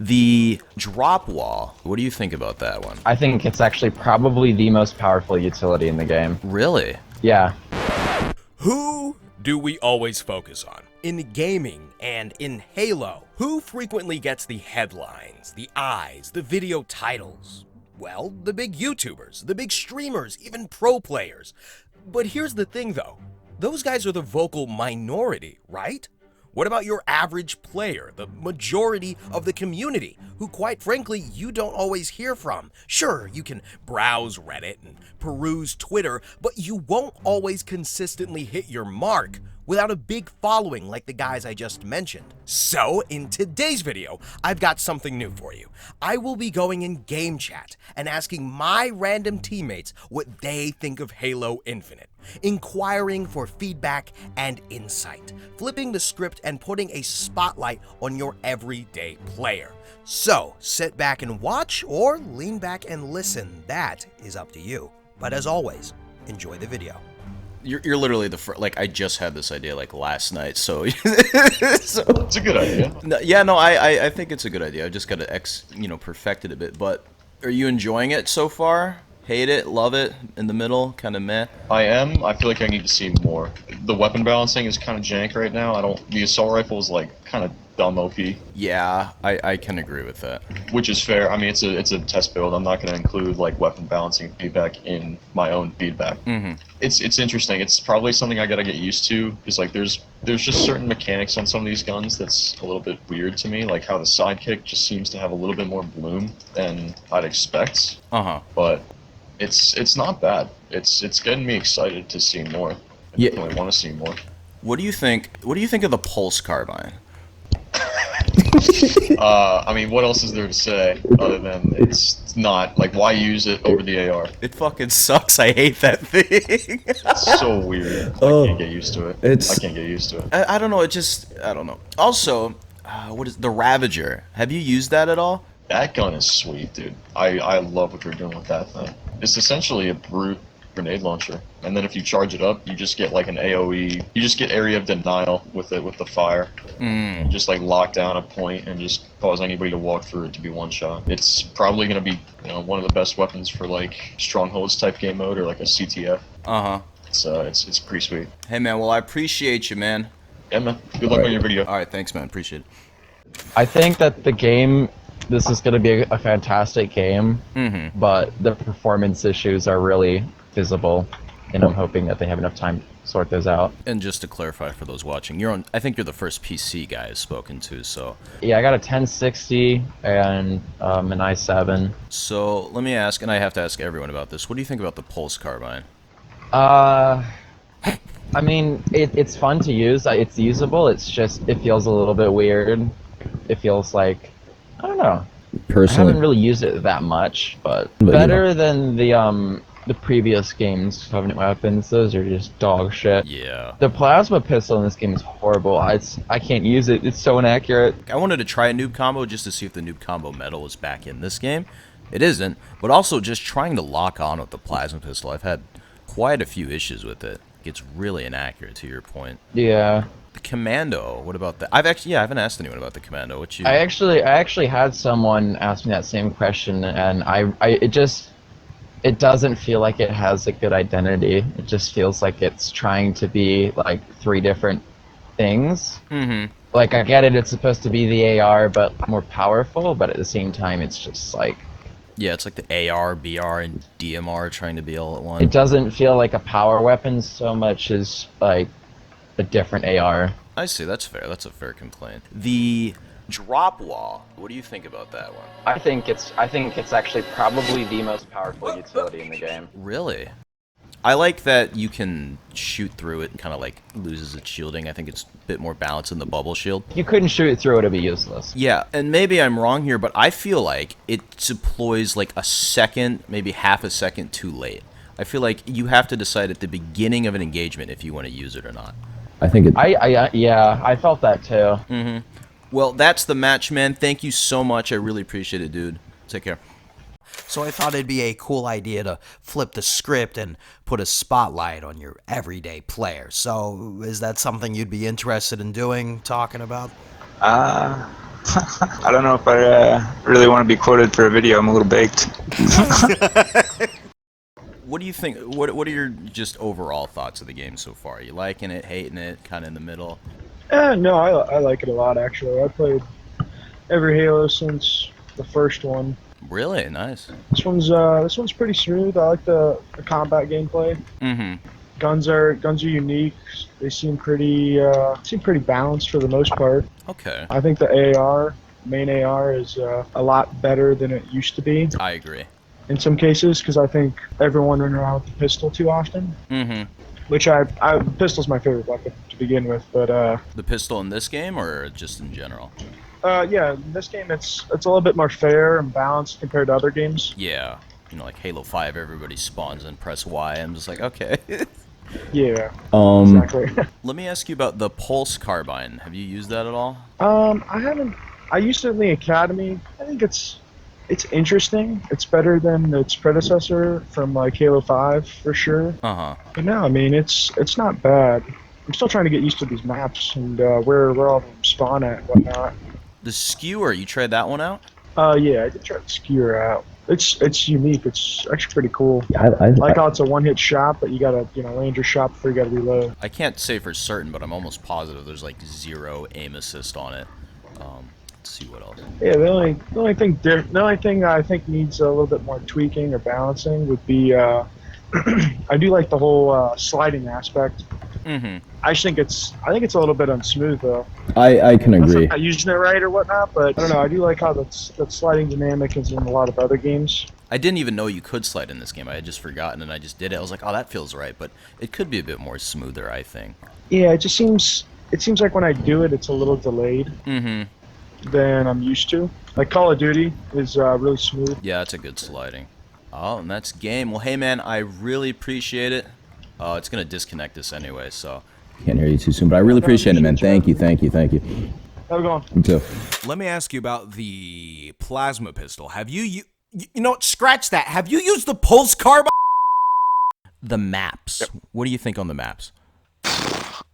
The drop wall. What do you think about that one? I think it's actually probably the most powerful utility in the game. Really? Yeah. Who do we always focus on? In gaming and in Halo, who frequently gets the headlines, the eyes, the video titles? Well, the big YouTubers, the big streamers, even pro players. But here's the thing though, those guys are the vocal minority, right? What about your average player, the majority of the community, who quite frankly you don't always hear from? Sure, you can browse Reddit and peruse Twitter, but you won't always consistently hit your mark without a big following like the guys I just mentioned. So, in today's video, I've got something new for you. I will be going in game chat and asking my random teammates what they think of Halo Infinite, inquiring for feedback and insight, flipping the script and putting a spotlight on your everyday player. So, sit back and watch or lean back and listen. That is up to you. But as always, enjoy the video. You're literally the first. Like, I just had this idea like last night, so. It's a good idea. I think it's a good idea. I just got to perfect it a bit. But are you enjoying it so far? Hate it, love it, in the middle, kind of meh? I am. I feel like I need to see more. The weapon balancing is kind of jank right now. The assault rifle is like kind of dumb OP. Yeah, I can agree with that. Which is fair. I mean, it's a test build. I'm not going to include like weapon balancing feedback in my own feedback. Mm-hmm. It's interesting. It's probably something I got to get used to. Because like there's just certain mechanics on some of these guns that's a little bit weird to me. Like how the sidekick just seems to have a little bit more bloom than I'd expect. But it's not bad. It's getting me excited to see more. I definitely want to see more. What do you think of the pulse carbine? I mean, what else is there to say other than it's not, like, why use it over the AR? It fucking sucks. I hate that thing. It's so weird. I can't get used to it. I can't get used to it. I don't know. I don't know. Also, what is the Ravager? Have you used that at all? That gun is sweet, dude. I love what they're doing with that thing. It's essentially a brute grenade launcher, and then if you charge it up, you just get like an AoE. You just get area of denial with it, with the fire. You just like lock down a point and just cause anybody to walk through it to be one shot. It's probably gonna be one of the best weapons for like strongholds type game mode or like a CTF. It's pretty sweet. Hey man, well I appreciate you, man. Yeah man, good luck on your video. All right, thanks man, appreciate it. I think that this is going to be a fantastic game, but the performance issues are really visible, and I'm hoping that they have enough time to sort those out. And just to clarify for those watching, I think you're the first PC guy I've spoken to, so. Yeah, I got a 1060 and an i7. So let me ask, and I have to ask everyone about this, what do you think about the pulse carbine? I mean, it's fun to use, it's usable, it feels a little bit weird. It feels like, I don't know. Personally, I haven't really used it that much, but better than the previous games, Covenant weapons. Those are just dog shit. Yeah. The plasma pistol in this game is horrible. I can't use it. It's so inaccurate. I wanted to try a noob combo just to see if the noob combo medal was back in this game. It isn't, but also just trying to lock on with the plasma pistol. I've had quite a few issues with it. It gets really inaccurate, to your point. Yeah. The commando, what about that? I haven't asked anyone about the commando. What you? I actually had someone ask me that same question, and it doesn't feel like it has a good identity. It just feels like it's trying to be like three different things. Like I get it, it's supposed to be the AR but more powerful, but at the same time it's just like, yeah, it's like the AR, BR, and DMR trying to be all at once. It doesn't feel like a power weapon so much as like a different AR. I see, that's fair. That's a fair complaint. The drop wall, what do you think about that one? I think it's actually probably the most powerful utility in the game. Really? I like that you can shoot through it and kind of like loses its shielding. I think it's a bit more balanced than the bubble shield. You couldn't shoot it through it, it'd be useless. Yeah, and maybe I'm wrong here, but I feel like it deploys like a second, maybe half a second too late. I feel like you have to decide at the beginning of an engagement if you want to use it or not. I think yeah, I felt that too. Well, that's the match, man. Thank you so much. I really appreciate it, dude. Take care. So I thought it'd be a cool idea to flip the script and put a spotlight on your everyday player. So is that something you'd be interested in doing, talking about? I don't know if I really want to be quoted for a video. I'm a little baked. What do you think? What are your just overall thoughts of the game so far? You liking it, hating it, kind of in the middle? No, I like it a lot actually. I played every Halo since the first one. Really nice. This one's pretty smooth. I like the combat gameplay. Mm-hmm. Guns are unique. They seem pretty balanced for the most part. Okay. I think the main AR, is a lot better than it used to be I agree. in some cases because I think everyone running around with the pistol too often. Mm-hmm. Which pistol's my favorite weapon to begin with, but The pistol in this game, or just in general? yeah, in this game it's a little bit more fair and balanced compared to other games. Yeah. You know, like Halo 5, everybody spawns and press Y. I'm just like, okay. Yeah, Um, exactly. Let me ask you about the pulse carbine. Have you used that at all? I haven't. I used it in the academy. I think it's interesting. It's better than its predecessor from like Halo 5 for sure. Uh-huh. But no, I mean it's not bad. I'm still trying to get used to these maps and where all of them spawn at and whatnot. The skewer, you tried that one out? Yeah, I did try to skewer out. It's unique. It's actually pretty cool. I I like how it's a one-hit shot, but you gotta land your shot before you gotta reload. I can't say for certain, but I'm almost positive there's like 0 aim assist on it. Let's see what else. Yeah, the only thing I think needs a little bit more tweaking or balancing would be I do like the whole sliding aspect. Mm-hmm. I think it's a little bit unsmooth though. I can Unless I'm agree. not using it right or whatnot, but I don't know. I do like how that sliding dynamic is in a lot of other games. I didn't even know you could slide in this game. I had just forgotten, and I just did it. I was like, oh, that feels right, but it could be a bit more smoother, I think. Yeah, it seems like when I do it, it's a little delayed Mm-hmm. than I'm used to. Like Call of Duty is really smooth. Yeah, it's a good sliding. Oh, and that's game. Well, hey, man, I really appreciate it. It's going to disconnect us anyway, so. Can't hear you too soon, but I really appreciate it, man. Thank you. Have a good one. You too. Let me ask you about the plasma pistol. Have you know what? Scratch that. Have you used the pulse carbine? The maps. What do you think on the maps?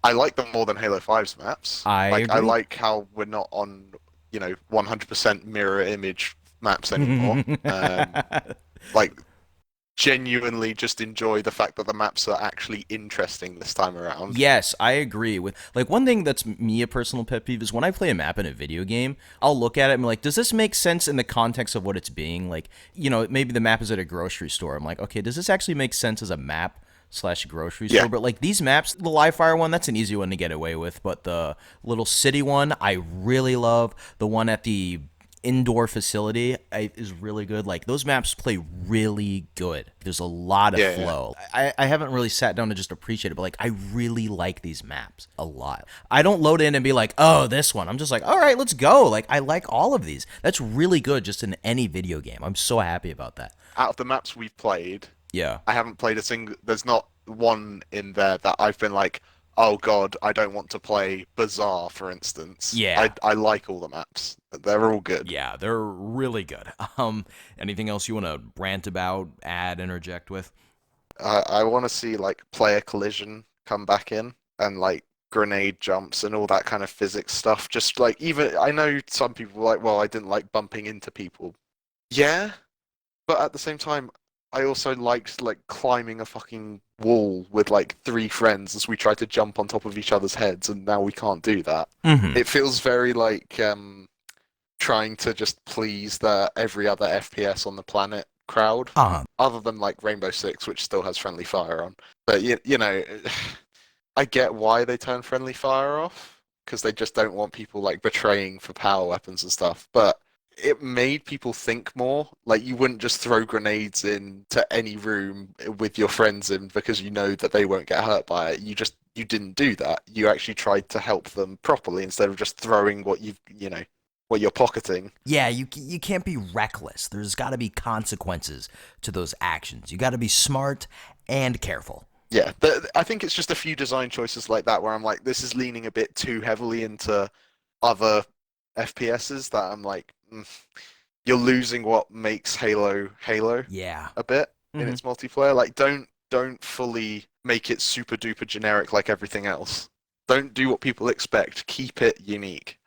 I like them more than Halo 5's maps. I I agree. like how we're not on, 100% mirror image maps anymore. Like, genuinely just enjoy the fact that the maps are actually interesting this time around. Yes, I agree with like one thing that's me a personal pet peeve is when I play a map in a video game, I'll look at it and be like, does this make sense in the context of what it's being? Like, maybe the map is at a grocery store. I'm like, okay, does this actually make sense as a map / grocery store? Yeah. But like these maps, the live fire one, that's an easy one to get away with. But the little city one, I really love. The one at the indoor facility is really good. Like those maps play really good. There's a lot of flow. I haven't really sat down to just appreciate it, but like I really like these maps a lot. I don't load in and be like, oh, this one. I'm just like, all right, let's go. Like I like all of these. That's really good just in any video game. I'm so happy about that. Out of the maps we've played, Yeah. I haven't played a single. There's not one in there that I've been like, oh god, I don't want to play Bazaar, for instance. Yeah. I like all the maps. They're all good. Yeah, they're really good. Anything else you want to rant about, add, interject with? I want to see like player collision come back in and like grenade jumps and all that kind of physics stuff. Just like even I know some people were like, well, I didn't like bumping into people. Yeah, but at the same time, I also liked like climbing a fucking wall with like 3 friends as we tried to jump on top of each other's heads, and now we can't do that. Mm-hmm. It feels very like trying to just please the every other FPS on the planet crowd, other than like Rainbow Six, which still has friendly fire on. But I get why they turn friendly fire off because they just don't want people like betraying for power weapons and stuff. But it made people think more. Like you wouldn't just throw grenades into any room with your friends in because you know that they won't get hurt by it. You didn't do that. You actually tried to help them properly instead of just throwing what what you're pocketing. Yeah, you can't be reckless. There's got to be consequences to those actions. You got to be smart and careful. Yeah, I think it's just a few design choices like that where I'm like, this is leaning a bit too heavily into other FPSs that I'm like, you're losing what makes Halo Yeah. a bit in its multiplayer. Like, don't fully make it super duper generic like everything else. Don't do what people expect. Keep it unique.